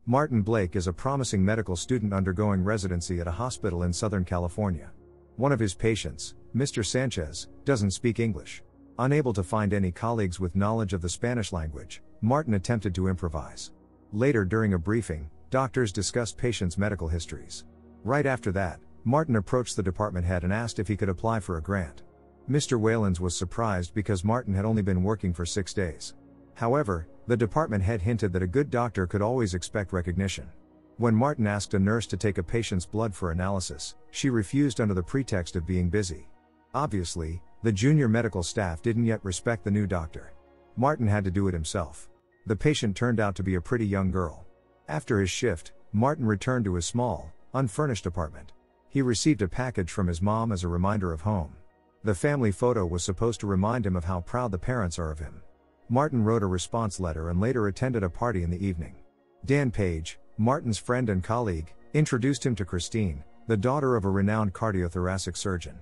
Martin Blake is a promising medical student undergoing residency at a hospital in Southern California. One of his patients, Mr. Sanchez, doesn't speak English. Unable to find any colleagues with knowledge of the Spanish language, Martin attempted to improvise. Later during a briefing, doctors discussed patients' medical histories. Right after that, Martin approached the department head and asked if he could apply for a grant. Mr. Whalens was surprised because Martin had only been working for 6 days. However, the department head hinted that a good doctor could always expect recognition. When Martin asked a nurse to take a patient's blood for analysis, she refused under the pretext of being busy. Obviously, the junior medical staff didn't yet respect the new doctor. Martin had to do it himself. The patient turned out to be a pretty young girl. After his shift, Martin returned to his small, unfurnished apartment. He received a package from his mom as a reminder of home. The family photo was supposed to remind him of how proud the parents are of him. Martin wrote a response letter and later attended a party in the evening. Dan Page, Martin's friend and colleague, introduced him to Christine, the daughter of a renowned cardiothoracic surgeon.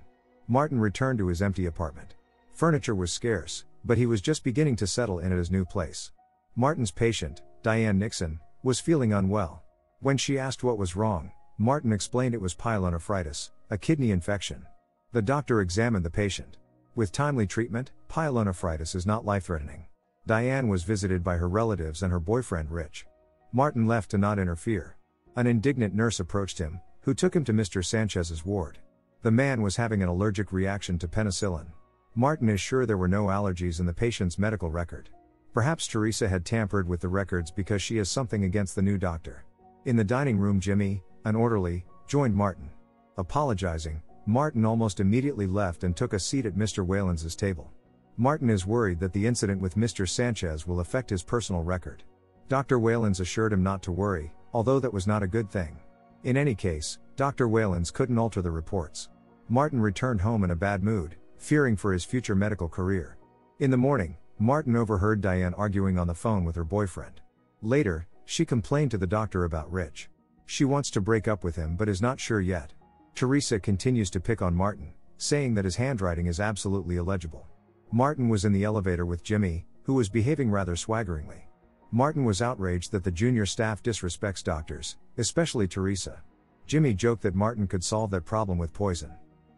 Martin returned to his empty apartment. Furniture was scarce, but he was just beginning to settle in at his new place. Martin's patient, Diane Nixon, was feeling unwell. When she asked what was wrong, Martin explained it was pyelonephritis, a kidney infection. The doctor examined the patient. With timely treatment, pyelonephritis is not life-threatening. Diane was visited by her relatives and her boyfriend Rich. Martin left to not interfere. An indignant nurse approached him, who took him to Mr. Sanchez's ward. The man was having an allergic reaction to penicillin. Martin is sure there were no allergies in the patient's medical record. Perhaps Teresa had tampered with the records because she has something against the new doctor. In the dining room, Jimmy, an orderly, joined Martin. Apologizing, Martin almost immediately left and took a seat at Mr. Whalens' table. Martin is worried that the incident with Mr. Sanchez will affect his personal record. Dr. Whalens assured him not to worry, although that was not a good thing. In any case, Dr. Whalens couldn't alter the reports. Martin returned home in a bad mood, fearing for his future medical career. In the morning, Martin overheard Diane arguing on the phone with her boyfriend. Later, she complained to the doctor about Rich. She wants to break up with him but is not sure yet. Teresa continues to pick on Martin, saying that his handwriting is absolutely illegible. Martin was in the elevator with Jimmy, who was behaving rather swaggeringly. Martin was outraged that the junior staff disrespects doctors, especially Teresa. Jimmy joked that Martin could solve that problem with poison.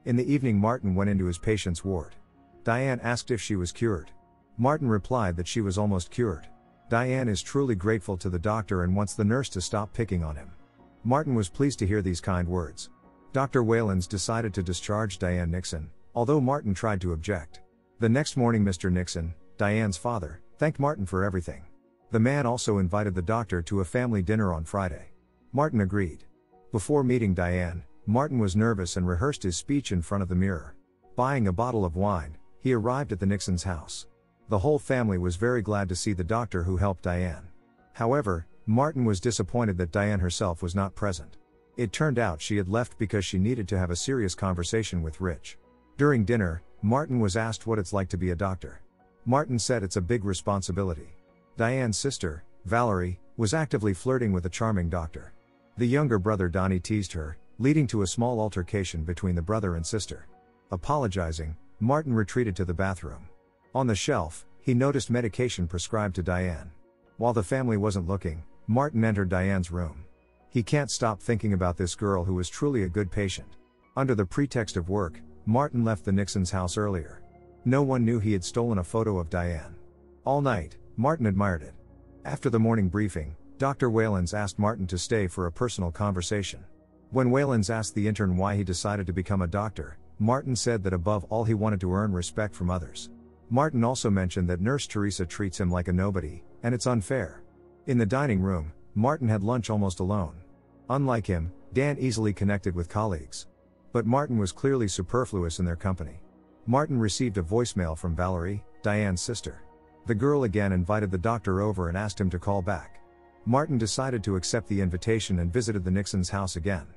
In the evening, Martin went into his patient's ward. Diane asked if she was cured. Martin replied that she was almost cured. Diane is truly grateful to the doctor and wants the nurse to stop picking on him. Martin was pleased to hear these kind words. Dr. Whalens decided to discharge Diane Nixon, although Martin tried to object. The next morning, Mr. Nixon, Diane's father, thanked Martin for everything. The man also invited the doctor to a family dinner on Friday. Martin agreed. Before meeting Diane, Martin was nervous and rehearsed his speech in front of the mirror. Buying a bottle of wine, he arrived at the Nixons' house. The whole family was very glad to see the doctor who helped Diane. However, Martin was disappointed that Diane herself was not present. It turned out she had left because she needed to have a serious conversation with Rich. During dinner, Martin was asked what it's like to be a doctor. Martin said it's a big responsibility. Diane's sister, Valerie, was actively flirting with a charming doctor. The younger brother Donnie teased her, leading to a small altercation between the brother and sister. Apologizing, Martin retreated to the bathroom. On the shelf, he noticed medication prescribed to Diane. While the family wasn't looking, Martin entered Diane's room. He can't stop thinking about this girl who was truly a good patient. Under the pretext of work, Martin left the Nixons' house earlier. No one knew he had stolen a photo of Diane. All night, Martin admired it. After the morning briefing, Dr. Whalens asked Martin to stay for a personal conversation. When Whalens asked the intern why he decided to become a doctor, Martin said that above all he wanted to earn respect from others. Martin also mentioned that Nurse Teresa treats him like a nobody, and it's unfair. In the dining room, Martin had lunch almost alone. Unlike him, Dan easily connected with colleagues. But Martin was clearly superfluous in their company. Martin received a voicemail from Valerie, Diane's sister. The girl again invited the doctor over and asked him to call back. Martin decided to accept the invitation and visited the Nixons' house again.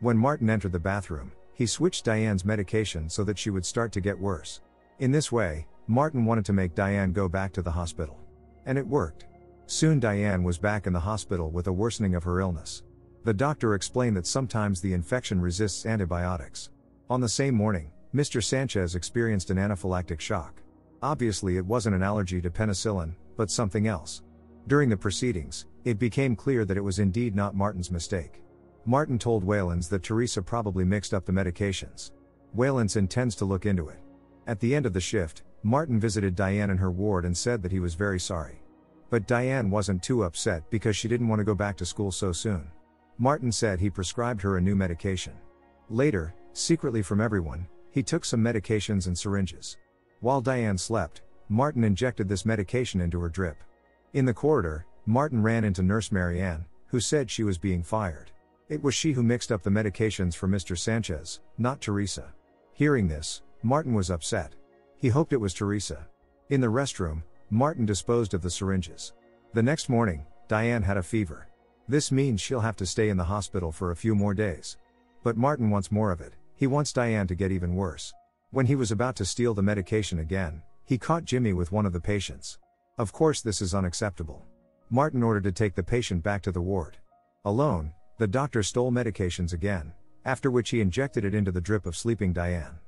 When Martin entered the bathroom, he switched Diane's medication so that she would start to get worse. In this way, Martin wanted to make Diane go back to the hospital. And it worked. Soon Diane was back in the hospital with a worsening of her illness. The doctor explained that sometimes the infection resists antibiotics. On the same morning, Mr. Sanchez experienced an anaphylactic shock. Obviously it wasn't an allergy to penicillin, but something else. During the proceedings, it became clear that it was indeed not Martin's mistake. Martin told Waylands that Teresa probably mixed up the medications. Waylands intends to look into it. At the end of the shift, Martin visited Diane in her ward and said that he was very sorry. But Diane wasn't too upset because she didn't want to go back to school so soon. Martin said he prescribed her a new medication. Later, secretly from everyone, he took some medications and syringes. While Diane slept, Martin injected this medication into her drip. In the corridor, Martin ran into Nurse Marianne, who said she was being fired. It was she who mixed up the medications for Mr. Sanchez, not Teresa. Hearing this, Martin was upset. He hoped it was Teresa. In the restroom, Martin disposed of the syringes. The next morning, Diane had a fever. This means she'll have to stay in the hospital for a few more days. But Martin wants more of it. He wants Diane to get even worse. When he was about to steal the medication again, he caught Jimmy with one of the patients. Of course, this is unacceptable. Martin ordered to take the patient back to the ward. Alone, the doctor stole medications again, after which he injected it into the drip of sleeping Diane.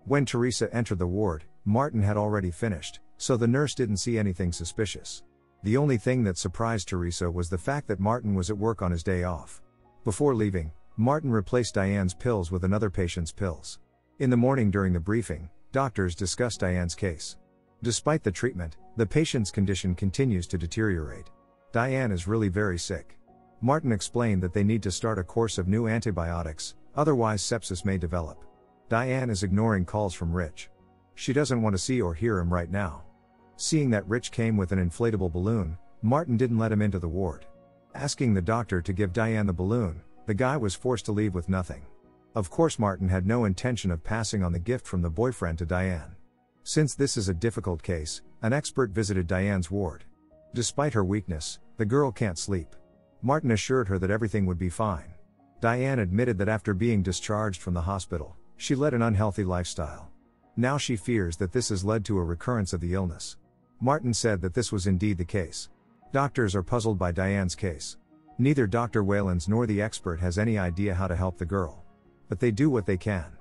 When Teresa entered the ward, Martin had already finished, so the nurse didn't see anything suspicious. The only thing that surprised Teresa was the fact that Martin was at work on his day off. Before leaving, Martin replaced Diane's pills with another patient's pills. In the morning during the briefing, doctors discussed Diane's case. Despite the treatment, the patient's condition continues to deteriorate. Diane is really very sick. Martin explained that they need to start a course of new antibiotics, otherwise sepsis may develop. Diane is ignoring calls from Rich. She doesn't want to see or hear him right now. Seeing that Rich came with an inflatable balloon, Martin didn't let him into the ward. Asking the doctor to give Diane the balloon, the guy was forced to leave with nothing. Of course, Martin had no intention of passing on the gift from the boyfriend to Diane. Since this is a difficult case, an expert visited Diane's ward. Despite her weakness, the girl can't sleep. Martin assured her that everything would be fine. Diane admitted that after being discharged from the hospital, she led an unhealthy lifestyle. Now she fears that this has led to a recurrence of the illness. Martin said that this was indeed the case. Doctors are puzzled by Diane's case. Neither Dr. Waylands nor the expert has any idea how to help the girl. But they do what they can.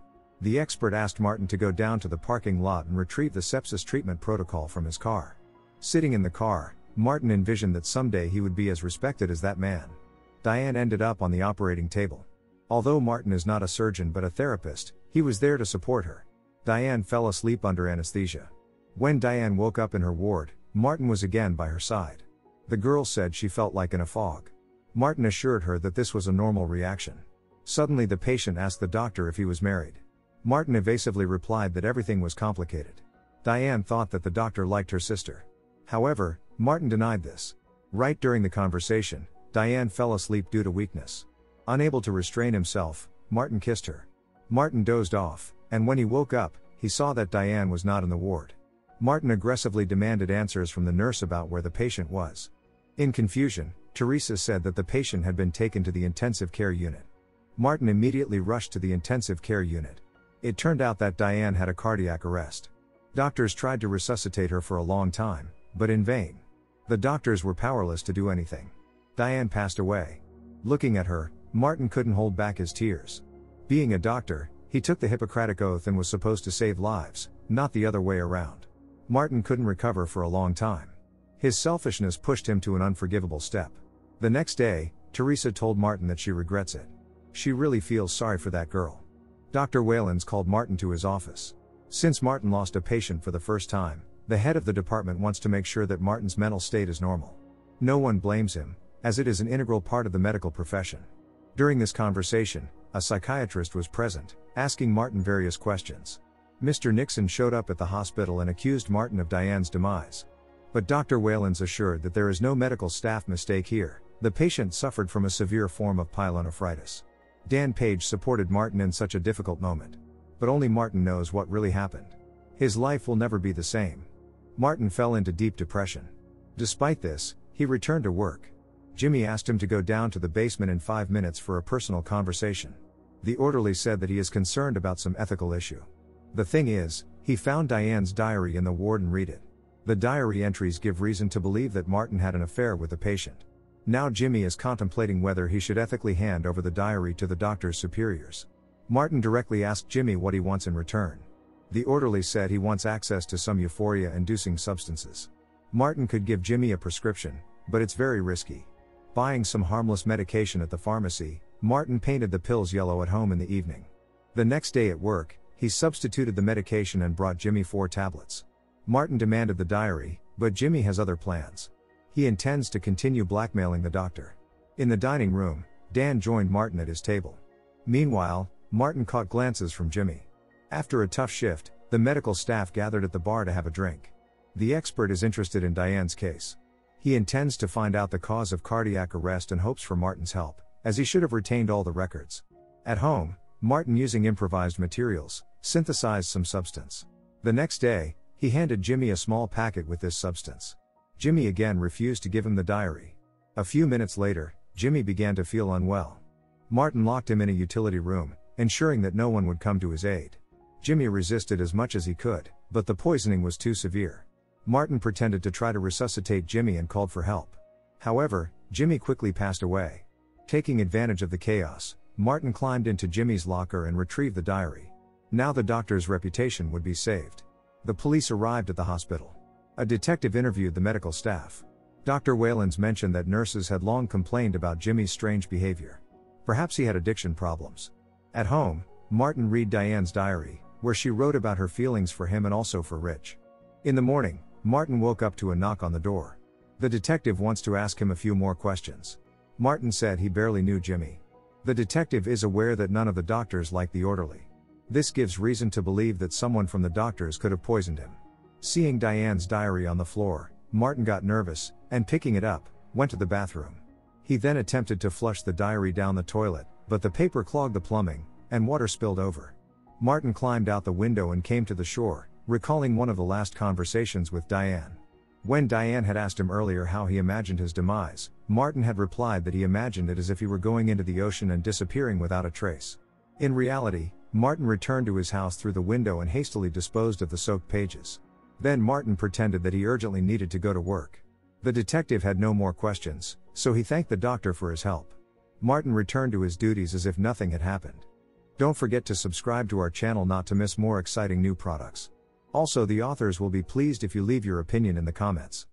The expert asked Martin to go down to the parking lot and retrieve the sepsis treatment protocol from his car. Sitting in the car, Martin envisioned that someday he would be as respected as that man. Diane ended up on the operating table. Although Martin is not a surgeon but a therapist, he was there to support her. Diane fell asleep under anesthesia. When Diane woke up in her ward, Martin was again by her side. The girl said she felt like in a fog. Martin assured her that this was a normal reaction. Suddenly the patient asked the doctor if he was married. Martin evasively replied that everything was complicated. Diane thought that the doctor liked her sister. However, Martin denied this. Right during the conversation, Diane fell asleep due to weakness. Unable to restrain himself, Martin kissed her. Martin dozed off, and when he woke up, he saw that Diane was not in the ward. Martin aggressively demanded answers from the nurse about where the patient was. In confusion, Teresa said that the patient had been taken to the intensive care unit. Martin immediately rushed to the intensive care unit. It turned out that Diane had a cardiac arrest. Doctors tried to resuscitate her for a long time, but in vain. The doctors were powerless to do anything. Diane passed away. Looking at her, Martin couldn't hold back his tears. Being a doctor, he took the Hippocratic Oath and was supposed to save lives, not the other way around. Martin couldn't recover for a long time. His selfishness pushed him to an unforgivable step. The next day, Teresa told Martin that she regrets it. She really feels sorry for that girl. Dr. Waylands called Martin to his office. Since Martin lost a patient for the first time, the head of the department wants to make sure that Martin's mental state is normal. No one blames him, as it is an integral part of the medical profession. During this conversation, a psychiatrist was present, asking Martin various questions. Mr. Nixon showed up at the hospital and accused Martin of Diane's demise. But Dr. Waylands assured that there is no medical staff mistake here. The patient suffered from a severe form of pyelonephritis. Dan Page supported Martin in such a difficult moment. But only Martin knows what really happened. His life will never be the same. Martin fell into deep depression. Despite this, he returned to work. Jimmy asked him to go down to the basement in 5 minutes for a personal conversation. The orderly said that he is concerned about some ethical issue. The thing is, he found Diane's diary in the ward and read it. The diary entries give reason to believe that Martin had an affair with the patient. Now Jimmy is contemplating whether he should ethically hand over the diary to the doctor's superiors. Martin directly asked Jimmy what he wants in return. The orderly said he wants access to some euphoria-inducing substances. Martin could give Jimmy a prescription, but it's very risky. Buying some harmless medication at the pharmacy, Martin painted the pills yellow at home in the evening. The next day at work, he substituted the medication and brought Jimmy 4 tablets. Martin demanded the diary, but Jimmy has other plans. He intends to continue blackmailing the doctor. In the dining room, Dan joined Martin at his table. Meanwhile, Martin caught glances from Jimmy. After a tough shift, the medical staff gathered at the bar to have a drink. The expert is interested in Diane's case. He intends to find out the cause of cardiac arrest and hopes for Martin's help, as he should have retained all the records. At home, Martin, using improvised materials, synthesized some substance. The next day, he handed Jimmy a small packet with this substance. Jimmy again refused to give him the diary. A few minutes later, Jimmy began to feel unwell. Martin locked him in a utility room, ensuring that no one would come to his aid. Jimmy resisted as much as he could, but the poisoning was too severe. Martin pretended to try to resuscitate Jimmy and called for help. However, Jimmy quickly passed away. Taking advantage of the chaos, Martin climbed into Jimmy's locker and retrieved the diary. Now the doctor's reputation would be saved. The police arrived at the hospital. A detective interviewed the medical staff. Dr. Whalens mentioned that nurses had long complained about Jimmy's strange behavior. Perhaps he had addiction problems. At home, Martin read Diane's diary, where she wrote about her feelings for him and also for Rich. In the morning, Martin woke up to a knock on the door. The detective wants to ask him a few more questions. Martin said he barely knew Jimmy. The detective is aware that none of the doctors liked the orderly. This gives reason to believe that someone from the doctors could have poisoned him. Seeing Diane's diary on the floor, Martin got nervous, and picking it up, went to the bathroom. He then attempted to flush the diary down the toilet, but the paper clogged the plumbing, and water spilled over. Martin climbed out the window and came to the shore, recalling one of the last conversations with Diane. When Diane had asked him earlier how he imagined his demise, Martin had replied that he imagined it as if he were going into the ocean and disappearing without a trace. In reality, Martin returned to his house through the window and hastily disposed of the soaked pages. Then Martin pretended that he urgently needed to go to work. The detective had no more questions, so he thanked the doctor for his help. Martin returned to his duties as if nothing had happened. Don't forget to subscribe to our channel not to miss more exciting new products. Also, the authors will be pleased if you leave your opinion in the comments.